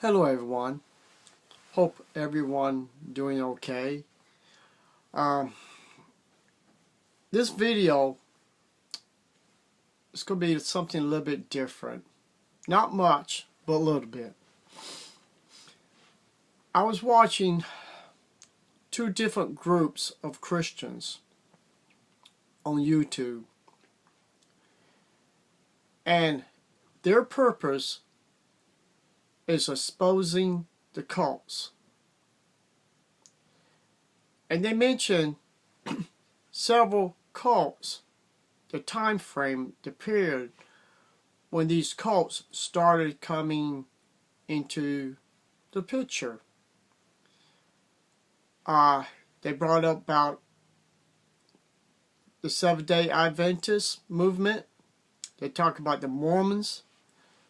Hello everyone. Hope everyone doing okay. This video is going to be something a little bit different. Not much, but a little bit. I was watching two different groups of Christians on YouTube, and their purpose is exposing the cults. And they mention several cults, the time frame, the period when these cults started coming into the picture. They brought up about the Seventh-day Adventist movement. They talk about the Mormons.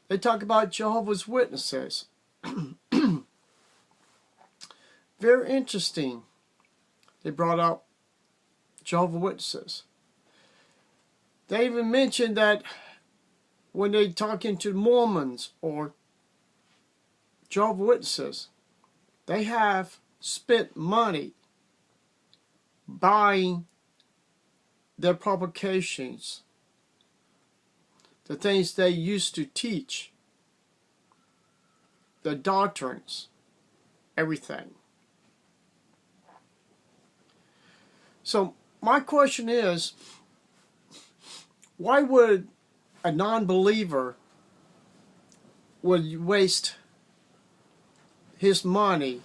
They talk about Jehovah's Witnesses. Very interesting. They brought up Jehovah's Witnesses. They even mentioned that when they talking to Mormons or Jehovah's Witnesses, they have spent money buying their publications, the things they used to teach, the doctrines, everything. So my question is, why would a non-believer would waste his money?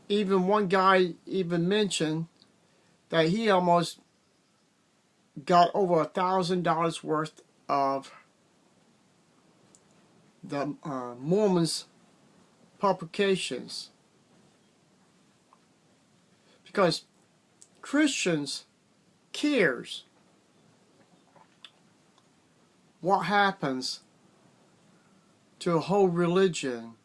Even one guy even mentioned that he almost got over $1,000 worth of the Mormons publications, because Christians cares what happens to a whole religion.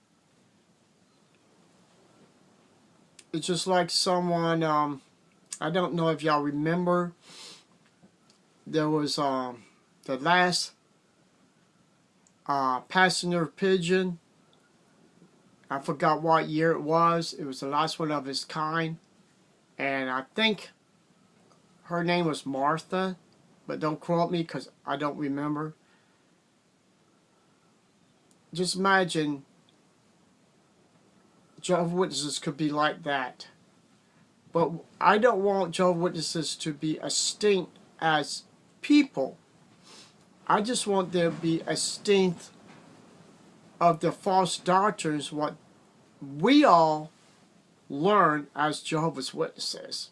It's just like someone, I don't know if y'all remember, there was the last passenger pigeon. I forgot what year it was. It was the last one of its kind. And I think her name was Martha, but don't quote me because I don't remember. Just imagine Jehovah's Witnesses could be like that. But I don't want Jehovah's Witnesses to be extinct as people. I just want there to be extinct of the false doctrines, what we all learn as Jehovah's Witnesses.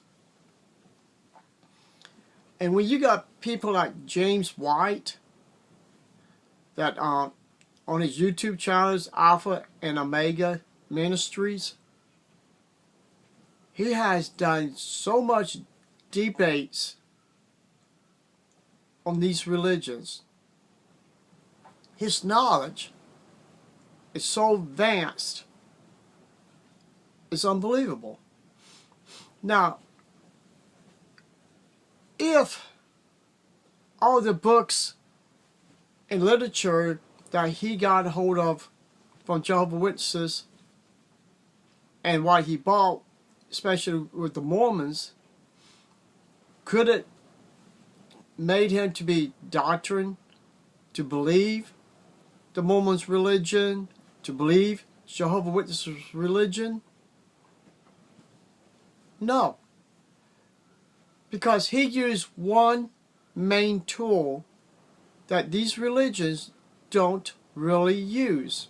And when you got people like James White, that on his YouTube channels, Alpha and Omega Ministries, he has done so much debates on these religions. His knowledge is so advanced, it's unbelievable. Now, if all the books and literature that he got a hold of from Jehovah's Witnesses and what he bought, especially with the Mormons, could it made him to be doctrine, to believe the Mormons' religion, to believe Jehovah's Witnesses' religion? No. Because he used one main tool that these religions don't really use,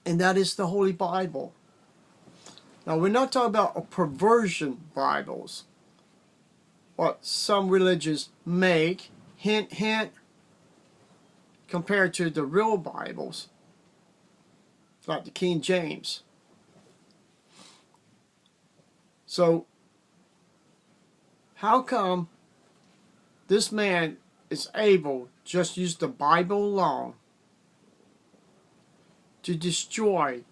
and that is the Holy Bible. Now, we're not talking about a perversion Bibles, what some religions make, hint, hint, compared to the real Bibles, like the King James. So, how come this man is able just use the Bible alone to destroy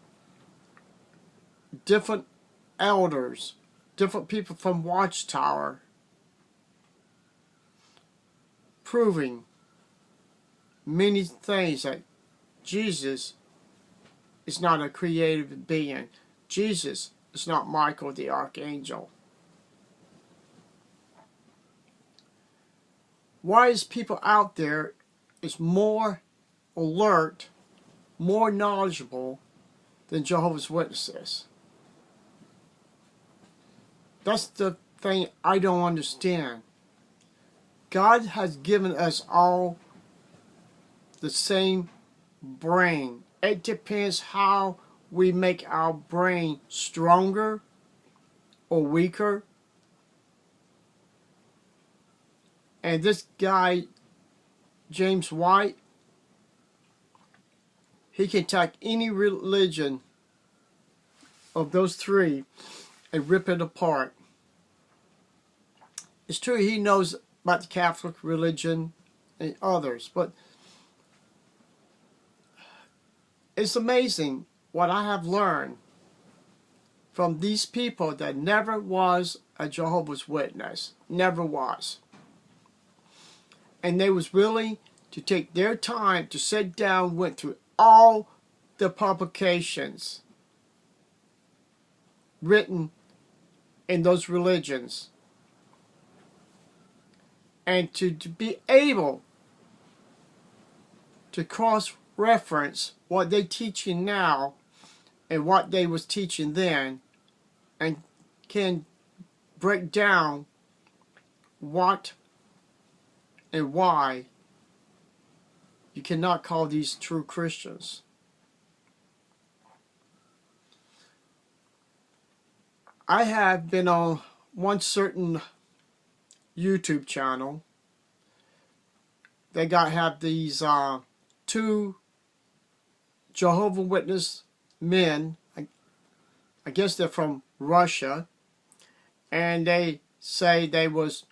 different elders, different people from Watchtower, proving many things that Jesus is not a creative being. Jesus is not Michael the Archangel. Wise people out there is more alert, more knowledgeable than Jehovah's Witnesses. That's the thing I don't understand. God has given us all the same brain. It depends how we make our brain stronger or weaker. And this guy, James White, he can take any religion of those three and rip it apart. It's true he knows about the Catholic religion and others, but it's amazing what I have learned from these people that never was a Jehovah's Witness. Never was. And they was willing to take their time to sit down, went through all the publications written in those religions, and to be able to cross-reference what they teaching now and what they was teaching then, and can break down what and why you cannot call these true Christians. I have been on one certain YouTube channel. They have these two Jehovah Witness men. I guess they're from Russia, and they say they was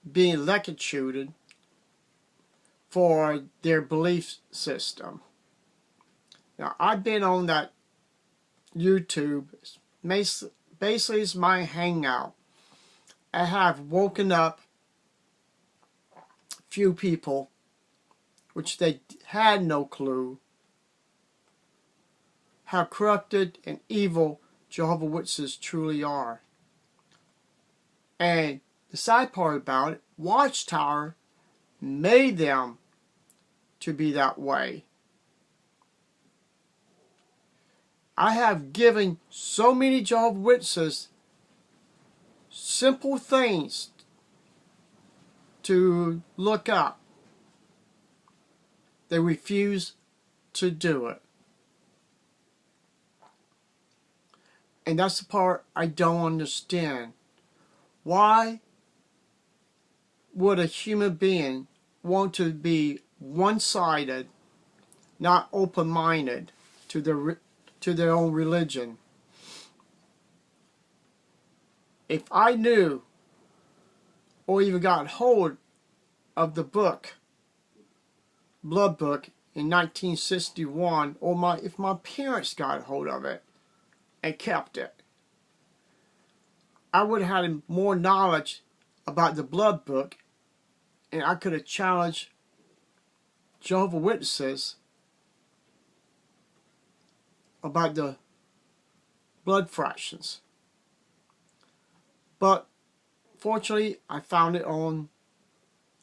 being electrocuted for their belief system. Now, I've been on that YouTube. Basically, it's my hangout. I have woken up a few people, which they had no clue how corrupted and evil Jehovah's Witnesses truly are. And the sad part about it, Watchtower made them to be that way. I have given so many Jehovah's Witnesses simple things to look up. They refuse to do it. And that's the part I don't understand. Why would a human being want to be one-sided, not open-minded to their own religion? If I knew or even got hold of the book, Blood Book, in 1961, or if my parents got hold of it and kept it, I would have had more knowledge about the Blood Book, and I could have challenged Jehovah's Witnesses about the blood fractions. But fortunately, I found it on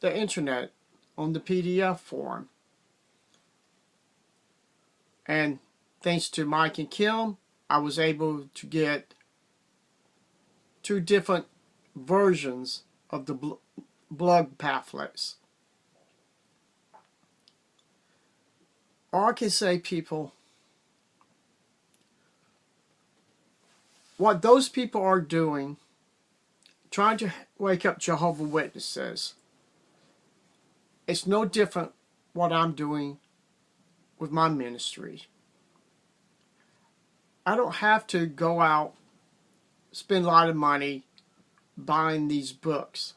the internet, on the PDF form. And thanks to Mike and Kim, I was able to get 2 different versions of the blood pamphlets. All I can say, people, what those people are doing, trying to wake up Jehovah's Witnesses, it's no different what I'm doing with my ministry. I don't have to go out, spend a lot of money buying these books.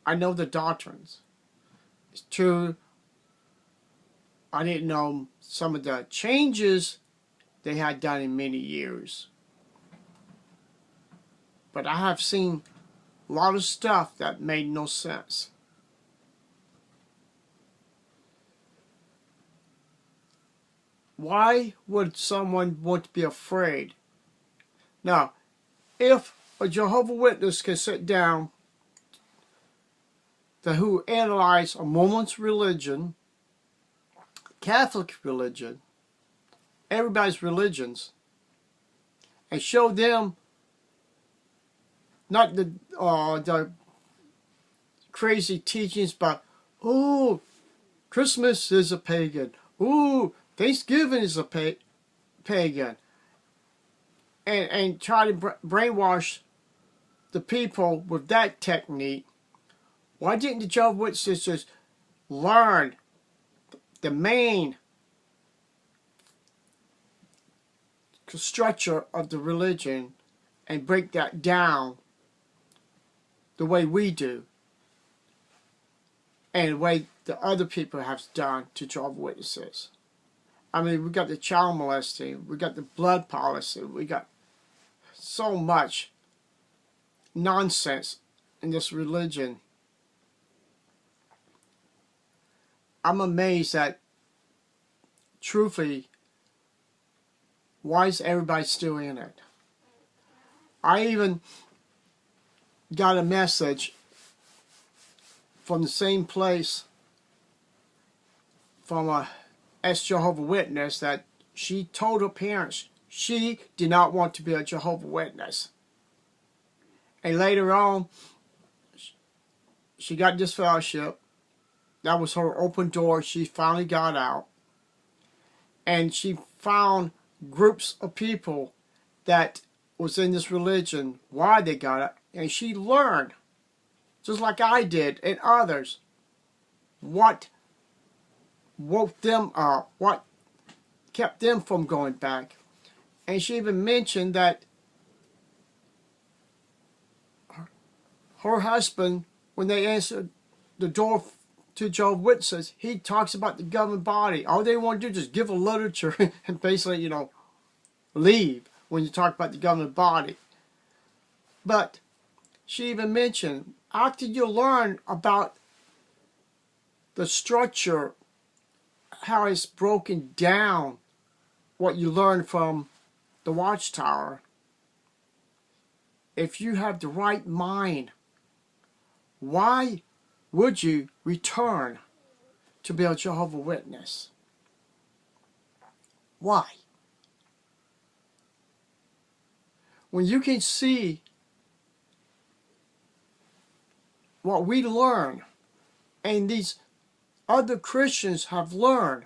I know the doctrines. It's true, I didn't know some of the changes they had done in many years. But I have seen a lot of stuff that made no sense. Why would someone want to be afraid? Now, if a Jehovah's Witness can sit down who analyze a Mormon's religion, Catholic religion, everybody's religions, and show them not the crazy teachings about, oh, Christmas is a pagan, oh, Thanksgiving is a pagan, and try to brainwash the people with that technique. Why didn't the Jehovah's Witnesses just learn the main structure of the religion and break that down the way we do and the way the other people have done to Jehovah's Witnesses? I mean, we got the child molesting, we got the blood policy, we got so much nonsense in this religion. I'm amazed that, truthfully, why is everybody still in it? I even got a message from the same place from a ex-Jehovah's Witness that she told her parents she did not want to be a Jehovah's Witness. And later on, she got this fellowship. That was her open door. She finally got out. And she found groups of people that was in this religion, why they got it. And she learned, just like I did and others, what woke them up, what kept them from going back. And she even mentioned that her husband, when they answered the door to Jehovah's Witnesses, he talks about the governing body. All they want to do is just give a literature and basically, leave when you talk about the governing body. But she even mentioned, after you learn about the structure, how it's broken down, what you learn from the Watchtower, if you have the right mind, why would you return to be a Jehovah's Witness? Why? When you can see what we learn and these other Christians have learned,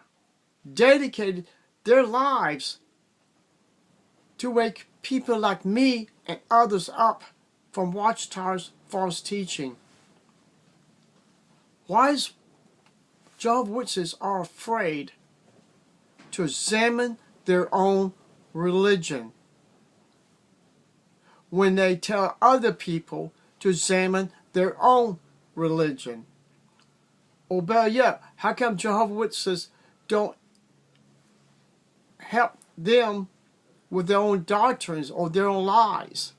dedicated their lives to wake people like me and others up from Watchtower's false teaching. Why is Jehovah's Witnesses are afraid to examine their own religion when they tell other people to examine their own religion? Or better yet, how come Jehovah's Witnesses don't help them with their own doctrines or their own lies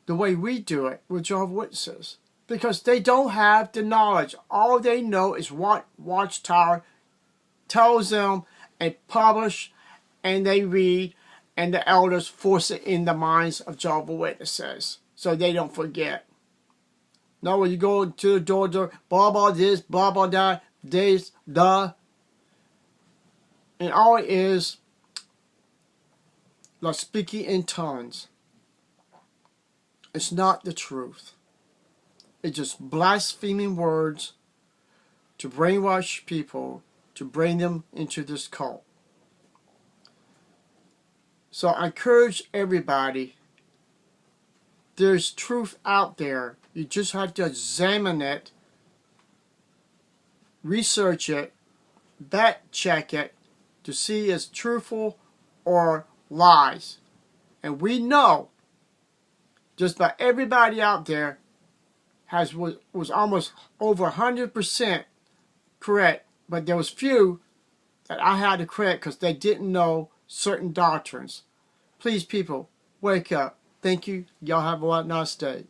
the way we do it with Jehovah's Witnesses? Because they don't have the knowledge. All they know is what Watchtower tells them and publish, and they read, and the elders force it in the minds of Jehovah's Witnesses so they don't forget. No, when you go to the door, blah, blah, this, blah, blah, that, this, the. And all it is, like speaking in tongues. It's not the truth. It's just blaspheming words to brainwash people, to bring them into this cult. So I encourage everybody, there's truth out there. You just have to examine it, research it, fact check it to see if it's truthful or lies. And we know just about everybody out there was almost over 100% correct, but there was few that I had to correct because they didn't know certain doctrines. Please, people, wake up. Thank you. Y'all have a nice day.